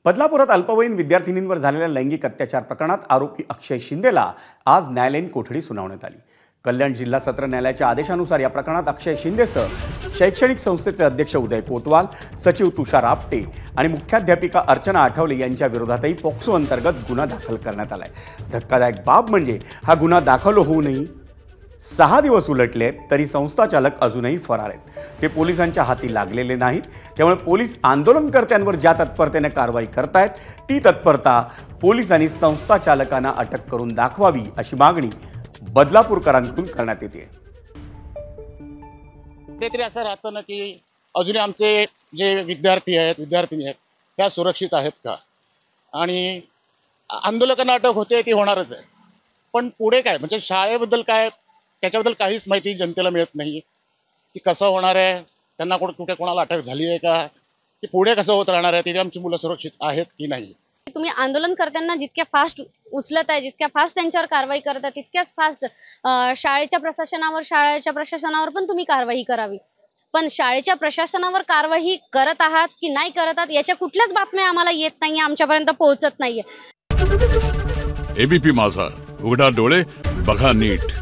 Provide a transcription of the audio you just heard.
बदलापुरात अल्पवयीन विद्यार्थिनींवर झालेल्या लैंगिक अत्याचार प्रकरणात आरोपी अक्षय शिंदेला आज न्यायालयीन कोठडी सुनावण्यात आली। कल्याण जिल्हा सत्र न्यायालयाच्या आदेशानुसार या प्रकरणात अक्षय शिंदेसह शैक्षणिक संस्थेचे अध्यक्ष उदय कोतवाल, सचिव तुषार आपटे आणि मुख्याध्यापिका अर्चना आठवले यांच्या विरोधातही पॉक्सो अंतर्गत गुन्हा दाखल करण्यात आलाय। धक्कादायक बाब म्हणजे हा गुन्हा दाखल होऊनही 6 दिवस उलटले तरी संस्थाचालक अजूनही फरार आहेत। ते पोलिसांच्या हाती लागलेले नाहीत। त्यामुळे पोलीस आंदोलनकर्त्यांवर ज्या तत्परतेने कारवाई करतायत ती तत्परता पोलिसांनी संस्थाचालकांना अटक करून दाखवावी अशी मागणी बदलापूरकरांकडून करण्यात येते। कुठेतरी असं राहतं ना की अजूनही आमचे जे विद्यार्थी आहेत विद्यार्थिनी आहेत त्या सुरक्षित आहेत का, आणि आंदोलकांना अटक होते ती होणारच आहे, पण पुढे काय म्हणजे शाळेबद्दल काय त्याच्याबद्दल काहीच माहिती जनतेला मिळत नाही की कसं होणार आहे, त्यांना कुठे कोणाला अटक झाली आहे का, की पुढे कसं होत राहणार आहे, तिथे आमची मुलं सुरक्षित आहेत की नाही। तुम्ही आंदोलनकर्त्यांना जितक्या फास्ट उचलत आहे, जितक्या फास्ट त्यांच्यावर कारवाई करत आहे, तितक्याच फास्ट शाळेच्या प्रशासनावर पण तुम्ही कारवाई करावी। पण शाळेच्या प्रशासनावर कारवाई करत आहात की नाही करत आहात याच्या कुठल्याच बातम्या आम्हाला येत नाहीये, आमच्यापर्यंत पोहोचत नाहीये। एबीपी माझा, उघडा डोळे बघा नीट।